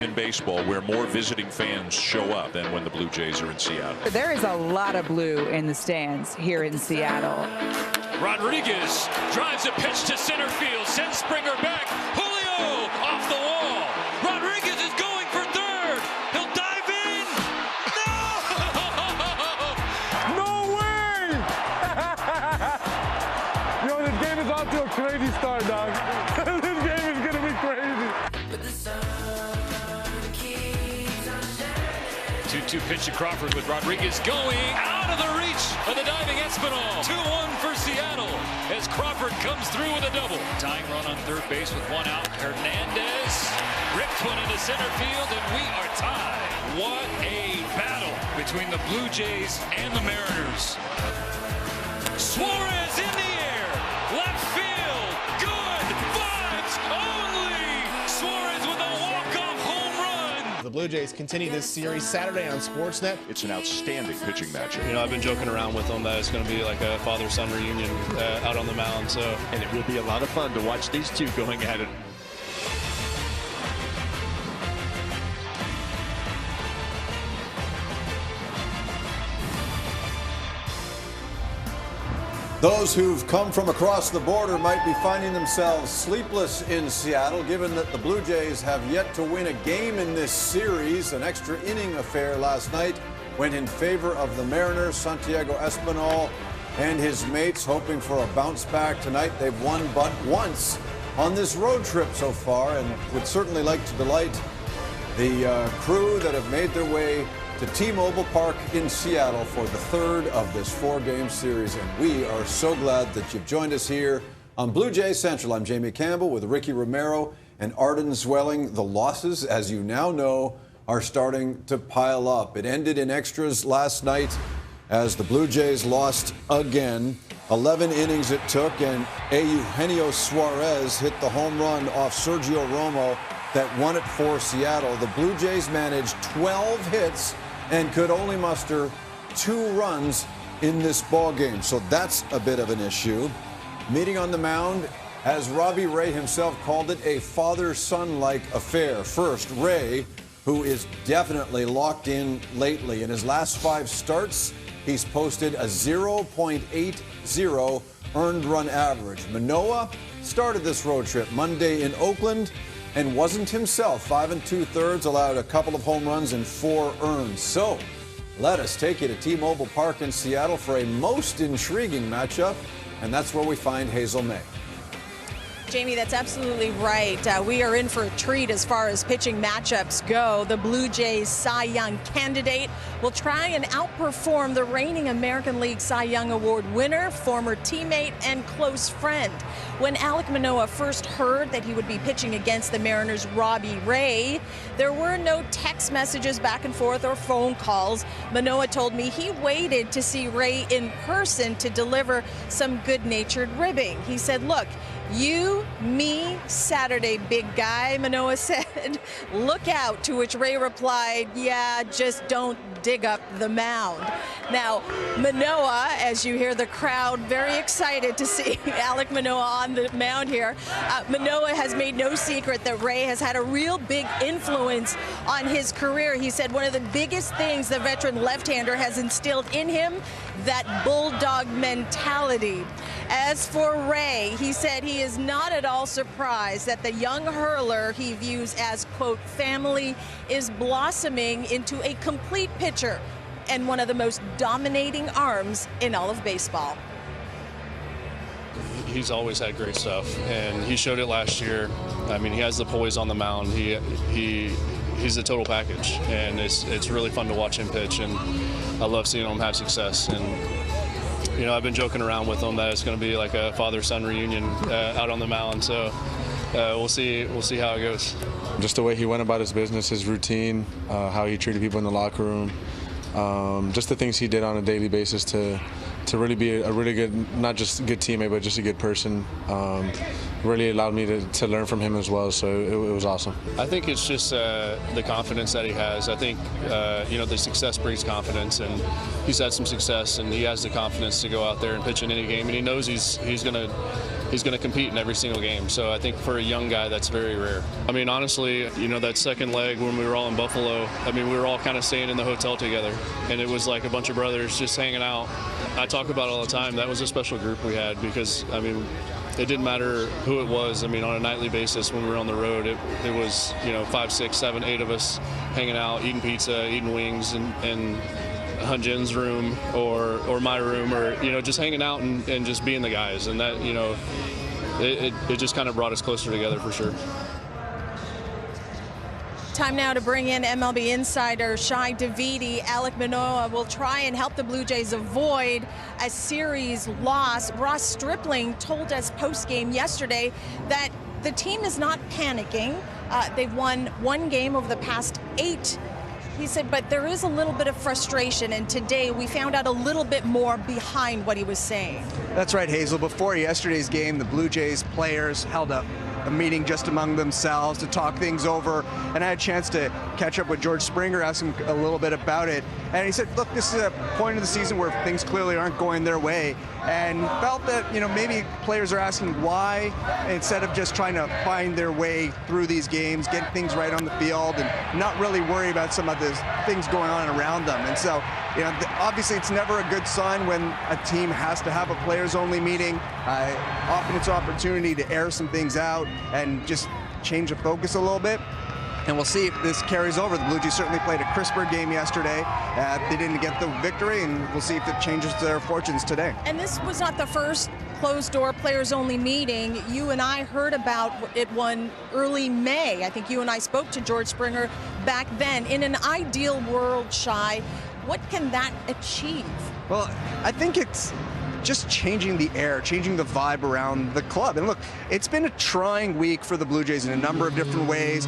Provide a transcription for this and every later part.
in baseball where more visiting fans show up than when the Blue Jays are in Seattle. There is a lot of blue in the stands here in Seattle. Rodriguez drives a pitch to center field, sends Springer back. Julio off the wall. Rodriguez is going for third. He'll dive in. No! No way! Yo, this game is off to a crazy start, dog. This game is gonna be crazy. 2-2 pitch to Crawford with Rodriguez going out of the reach of the diving Espinal. 2-1 for Seattle as Crawford comes through with a double. Tying run on third base with one out. Hernandez ripped one into center field, and we are tied. What a battle between the Blue Jays and the Mariners. Suarez in the air, left field, good, vibes only. Suarez with a walk-off home run. The Blue Jays continue this series Saturday on Sportsnet. It's an outstanding pitching matchup. You know, I've been joking around with them that it's going to be like a father-son reunion out on the mound. So, and it will be a lot of fun to watch these two going at it. Those who've come from across the border might be finding themselves sleepless in Seattle, given that the Blue Jays have yet to win a game in this series. An extra inning affair last night went in favor of the Mariners. Santiago Espinal and his mates hoping for a bounce back tonight. They've won but once on this road trip so far, and would certainly like to delight the crew that have made their way to T-Mobile Park in Seattle for the third of this four-game series. And we are so glad that you've joined us here on Blue Jays Central. I'm Jamie Campbell with Ricky Romero and Arden Zwelling. The losses, as you now know, are starting to pile up. It ended in extras last night as the Blue Jays lost again. 11 innings it took, and Eugenio Suarez hit the home run off Sergio Romo that won it for Seattle. The Blue Jays managed 12 hits and could only muster 2 runs in this ball game. So that's a bit of an issue. Meeting on the mound, as Robbie Ray himself called it, a father-son-like affair. First, Ray, who is definitely locked in lately. In his last 5 starts, he's posted a 0.80 earned run average. Manoah started this road trip Monday in Oakland and wasn't himself. 5 2/3, allowed a couple of home runs and 4 earned. So let us take you to T-Mobile Park in Seattle for a most intriguing matchup, and that's where we find Hazel May. Jamie, that's absolutely right. We are in for a treat as far as pitching matchups go. The Blue Jays Cy Young candidate will try and outperform the reigning American League Cy Young Award winner, former teammate, and close friend. When Alek Manoah first heard that he would be pitching against the Mariners' Robbie Ray, there were no text messages back and forth or phone calls. Manoah told me he waited to see Ray in person to deliver some good-natured ribbing. He said, "Look, you, me, Saturday, big guy," Manoah said. "Look out," to which Ray replied, "Yeah, just don't dig up the mound." Now, Manoah, as you hear the crowd very excited to see Alek Manoah on the mound here, Manoah has made no secret that Ray has had a real big influence on his career. He said one of the biggest things the veteran left-hander has instilled in him, that bulldog mentality. As for Ray, he said he is not at all surprised that the young hurler he views as, quote, family is blossoming into a complete pitcher and one of the most dominating arms in all of baseball. he's always had great stuff, and he showed it last year. I mean, he has the poise on the mound. He's a total package, and it's really fun to watch him pitch, and I love seeing him have success. And you know, I've been joking around with him that it's going to be like a father-son reunion out on the mound. So we'll see how it goes. Just the way he went about his business, his routine, how he treated people in the locker room, just the things he did on a daily basis to really be a really good, not just a good teammate, but just a good person. Really allowed me to learn from him as well, so it was awesome. I think it's just the confidence that he has. I think you know, the success breeds confidence, and he's had some success, and he has the confidence to go out there and pitch in any game, and he knows he's going to he's going to compete in every single game. So I think for a young guy, that's very rare. I mean, honestly, you know, that second leg when we were all in Buffalo, I mean, we were all kind of staying in the hotel together, and it was like a bunch of brothers just hanging out. I talk about it all the time. That was a special group we had because, I mean, it didn't matter who it was. I mean, on a nightly basis when we were on the road, it was, you know, 5, 6, 7, 8 of us hanging out, eating pizza, eating wings, and Hunjin's room or my room, or, you know, just hanging out and just being the guys. And that, you know, it just kind of brought us closer together for sure. Time now to bring in MLB insider Shi Davidi. Alek Manoah will try and help the Blue Jays avoid a series loss. Ross Stripling told us post-game yesterday that the team is not panicking. They've won 1 game over the past 8. He said, but there is a little bit of frustration, and today we found out a little bit more behind what he was saying. That's right, Hazel. Before yesterday's game, the Blue Jays players held a meeting just among themselves to talk things over, and I had a chance to catch up with George Springer, ask him a little bit about it, and he said, look, this is a point of the season where things clearly aren't going their way, and felt that, you know, maybe players are asking why instead of just trying to find their way through these games, get things right on the field, and not really worry about some of the things going on around them. And so, you know, obviously it's never a good sign when a team has to have a players-only meeting. Often it's an opportunity to air some things out and just change the focus a little bit. And we'll see if this carries over. The Blue Jays certainly played a crisper game yesterday. They didn't get the victory, and we'll see if it changes their fortunes today. And this was not the first closed-door players-only meeting. You and I heard about it one early May. I think you and I spoke to George Springer back then. In an ideal world, Shi, what can that achieve? Well, I think it's just changing the air, changing the vibe around the club. And look, it's been a trying week for the Blue Jays in a number of different ways.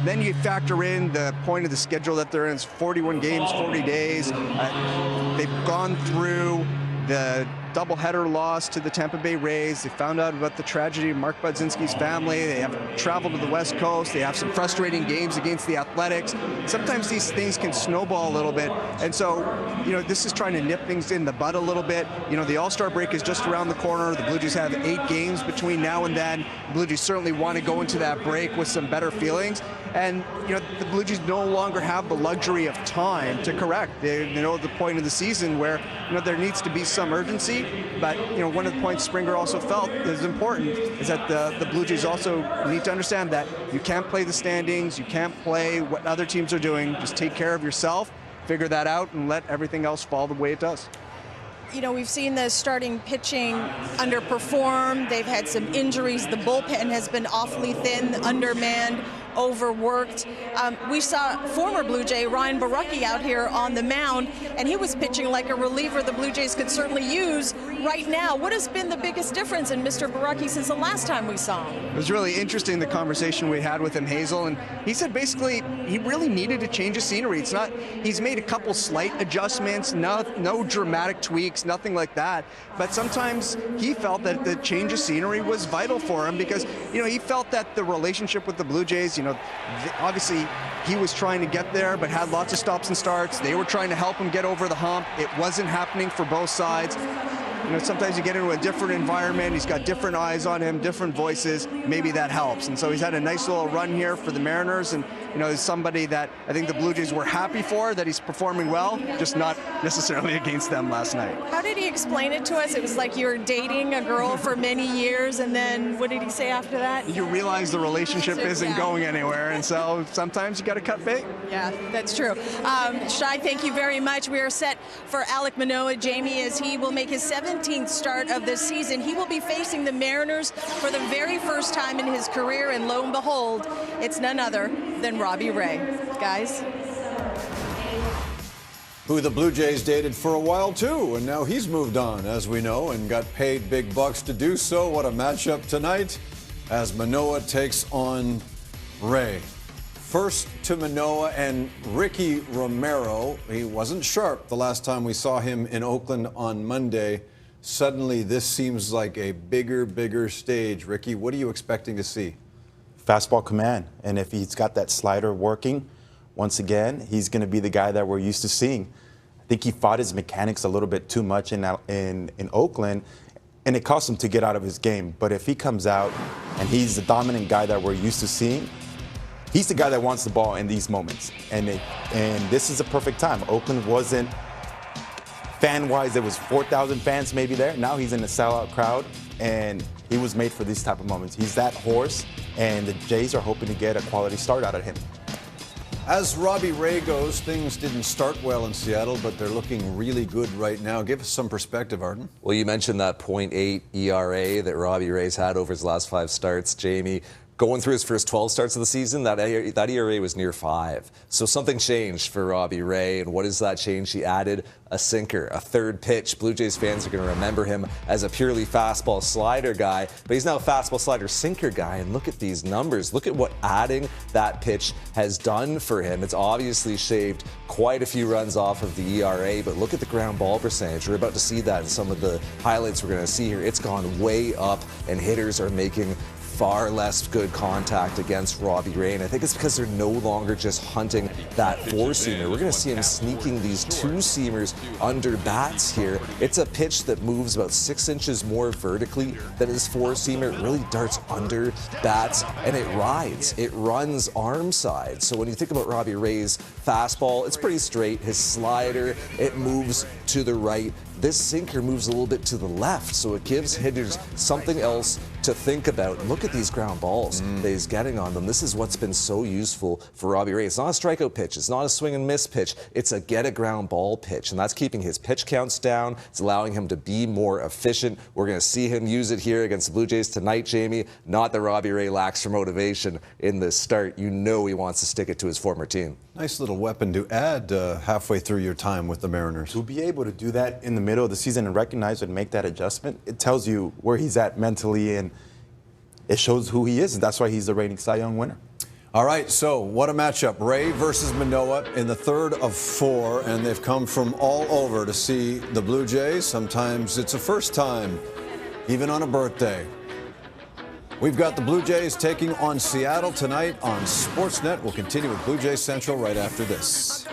Then you factor in the point of the schedule that they're in. It's 41 games, 40 days. They've gone through the doubleheader loss to the Tampa Bay Rays. They found out about the tragedy of Mark Budzinski's family. They have traveled to the West Coast. They have some frustrating games against the Athletics. Sometimes these things can snowball a little bit. And so, you know, this is trying to nip things in the bud a little bit. You know, the All-Star break is just around the corner. The Blue Jays have 8 games between now and then. The Blue Jays certainly want to go into that break with some better feelings. And, you know, the Blue Jays no longer have the luxury of time to correct. They know the point of the season where, you know, there needs to be some urgency. But, you know, one of the points Springer also felt is important is that the Blue Jays also need to understand that you can't play the standings, you can't play what other teams are doing. Just take care of yourself, figure that out, and let everything else fall the way it does. You know, we've seen the starting pitching underperform. They've had some injuries. The bullpen has been awfully thin, undermanned, overworked. We saw former Blue Jay Ryan Borucki out here on the mound, and he was pitching like a reliever the Blue Jays could certainly use right now. What has been the biggest difference in Mr. Borucki since the last time we saw him? It was really interesting, the conversation we had with him, Hazel, and he said basically he really needed to change of scenery. It's not, he's made a couple slight adjustments, no dramatic tweaks, nothing like that, but sometimes he felt that the change of scenery was vital for him because, you know, he felt that the relationship with the Blue Jays, you know, obviously he was trying to get there but had lots of stops and starts. They were trying to help him get over the hump. It wasn't happening for both sides. You know, sometimes you get into a different environment, he's got different eyes on him, different voices, maybe that helps. And so he's had a nice little run here for the Mariners, and, you know, he's somebody that I think the Blue Jays were happy for, that he's performing well, just not necessarily against them last night. How did he explain it to us? It was like you were dating a girl for many years, and then what did he say after that? You realize the relationship isn't going anywhere, and so sometimes you got to cut bait. Yeah, that's true. Shi, thank you very much. We are set for Alek Manoah, Jamie, as he will make his 17th start of this season. He will be facing the Mariners for the very first time in his career, and lo and behold, it's none other than Robbie Ray. Guys. Who the Blue Jays dated for a while too, and now he's moved on, as we know, and got paid big bucks to do so. What a matchup tonight as Manoah takes on Ray. First to Manoah and Ricky Romero. He wasn't sharp the last time we saw him in Oakland on Monday. Suddenly, this seems like a bigger stage. Ricky, what are you expecting to see? Fastball command. And if he's got that slider working, once again, he's going to be the guy that we're used to seeing. I think he fought his mechanics a little bit too much in Oakland. and it costs him to get out of his game. But if he comes out and he's the dominant guy that we're used to seeing, he's the guy that wants the ball in these moments. And this is a perfect time. Oakland wasn't, fan-wise, there was 4,000 fans maybe there. Now he's in a sellout crowd, and he was made for these type of moments. He's that horse, and the Jays are hoping to get a quality start out of him. As Robbie Ray goes, things didn't start well in Seattle, but they're looking really good right now. Give us some perspective, Arden. Well, you mentioned that .8 ERA that Robbie Ray's had over his last 5 starts, Jamie. Going through his first 12 starts of the season, that ERA was near 5. So something changed for Robbie Ray, and what is that change? He added a sinker, a third pitch. Blue Jays fans are going to remember him as a purely fastball slider guy, but he's now a fastball slider sinker guy, and look at these numbers. Look at what adding that pitch has done for him. It's obviously shaved quite a few runs off of the ERA, but look at the ground ball percentage. We're about to see that in some of the highlights we're going to see here. It's gone way up, and hitters are making far less good contact against Robbie Ray, and I think it's because they're no longer just hunting that 4-seamer. We're going to see him sneaking these 2-seamers under bats here. It's a pitch that moves about 6 inches more vertically than his 4-seamer. It really darts under bats, and it rides. It runs arm side. So when you think about Robbie Ray's fastball, it's pretty straight. His slider, it moves to the right. This sinker moves a little bit to the left, so it gives hitters something else to think about. Look at these ground balls that he's getting on them. This is what's been so useful for Robbie Ray. It's not a strikeout pitch. It's not a swing and miss pitch. It's a get a ground ball pitch, and that's keeping his pitch counts down. It's allowing him to be more efficient. We're going to see him use it here against the Blue Jays tonight, Jamie. Not that Robbie Ray lacks for motivation in this start. You know he wants to stick it to his former team. Nice little weapon to add halfway through your time with the Mariners. To be able to do that in the middle of the season and recognize and make that adjustment, it tells you where he's at mentally, and it shows who he is, and that's why he's the reigning Cy Young winner. All right, so what a matchup. Ray versus Manoah in the third of 4, and they've come from all over to see the Blue Jays. Sometimes it's a first time, even on a birthday. We've got the Blue Jays taking on Seattle tonight on Sportsnet. We'll continue with Blue Jays Central right after this.